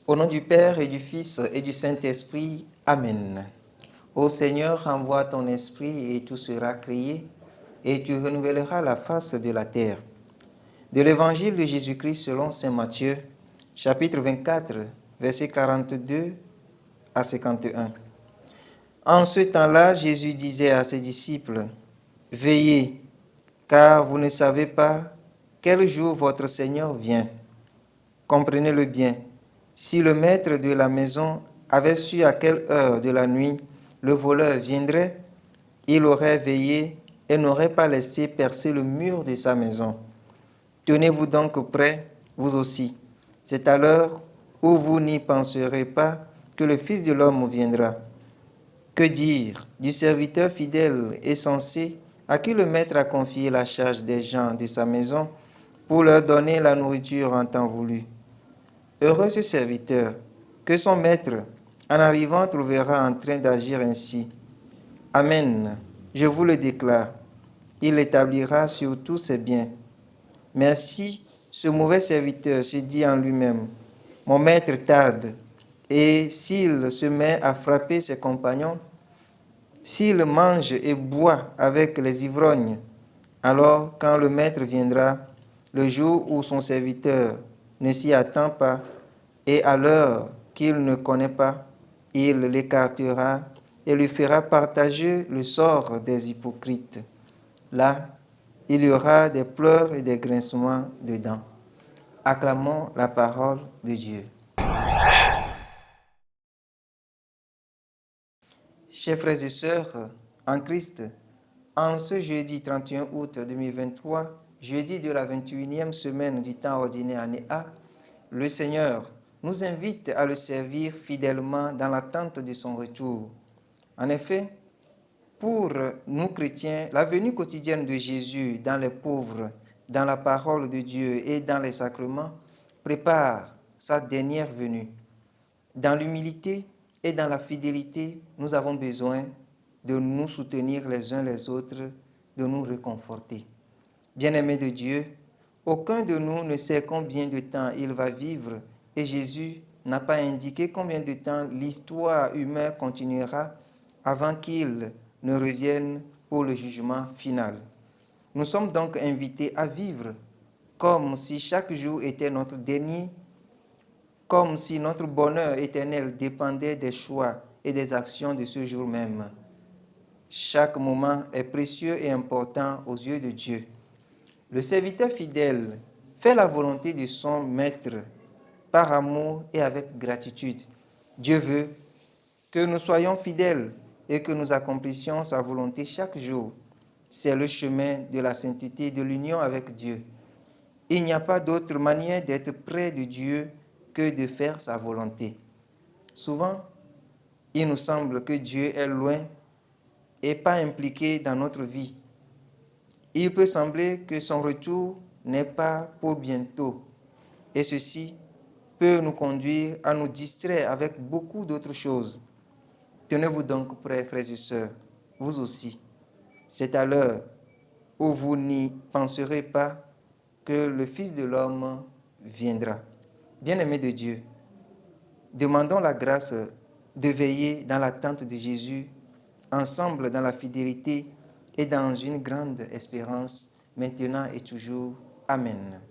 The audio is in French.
Au nom du Père et du Fils et du Saint-Esprit, Amen. Ô Seigneur, envoie ton esprit et tout sera créé, et tu renouvelleras la face de la terre. De l'Évangile de Jésus-Christ selon saint Matthieu, chapitre 24, versets 42 à 51. En ce temps-là, Jésus disait à ses disciples, « Veillez, car vous ne savez pas quel jour votre Seigneur vient. Comprenez-le bien. Si le maître de la maison avait su à quelle heure de la nuit le voleur viendrait, il aurait veillé et n'aurait pas laissé percer le mur de sa maison. Tenez-vous donc prêts, vous aussi. C'est à l'heure où vous n'y penserez pas que le Fils de l'homme viendra. Que dire du serviteur fidèle et sensé à qui le maître a confié la charge des gens de sa maison pour leur donner la nourriture en temps voulu? Heureux ce serviteur que son maître, en arrivant, trouvera en train d'agir ainsi. Amen, je vous le déclare, il établira sur tous ses biens. Mais si ce mauvais serviteur se dit en lui-même, mon maître tarde, et s'il se met à frapper ses compagnons, s'il mange et boit avec les ivrognes, alors quand le maître viendra, le jour où son serviteur ne s'y attend pas, et à l'heure qu'il ne connaît pas, il l'écartera et lui fera partager le sort des hypocrites. Là, il y aura des pleurs et des grincements de dents. Acclamons la parole de Dieu. Chers frères et sœurs, en Christ, en ce jeudi 31 août 2023, jeudi de la 21e semaine du temps ordinaire année A, le Seigneur nous invite à le servir fidèlement dans l'attente de son retour. En effet, pour nous chrétiens, la venue quotidienne de Jésus dans les pauvres, dans la parole de Dieu et dans les sacrements prépare sa dernière venue. Dans l'humilité et dans la fidélité, nous avons besoin de nous soutenir les uns les autres, de nous réconforter. Bien-aimés de Dieu, aucun de nous ne sait combien de temps il va vivre et Jésus n'a pas indiqué combien de temps l'histoire humaine continuera avant qu'il ne revienne pour le jugement final. Nous sommes donc invités à vivre comme si chaque jour était notre dernier, comme si notre bonheur éternel dépendait des choix et des actions de ce jour même. Chaque moment est précieux et important aux yeux de Dieu. Le serviteur fidèle fait la volonté de son maître par amour et avec gratitude. Dieu veut que nous soyons fidèles et que nous accomplissions sa volonté chaque jour. C'est le chemin de la sainteté, de l'union avec Dieu. Il n'y a pas d'autre manière d'être près de Dieu que de faire sa volonté. Souvent, il nous semble que Dieu est loin et pas impliqué dans notre vie. Il peut sembler que son retour n'est pas pour bientôt, et ceci peut nous conduire à nous distraire avec beaucoup d'autres choses. Tenez-vous donc prêts, frères et sœurs, vous aussi. C'est à l'heure où vous n'y penserez pas que le Fils de l'homme viendra. Bien-aimés de Dieu, demandons la grâce de veiller dans l'attente de Jésus, ensemble dans la fidélité et dans une grande espérance, maintenant et toujours. Amen.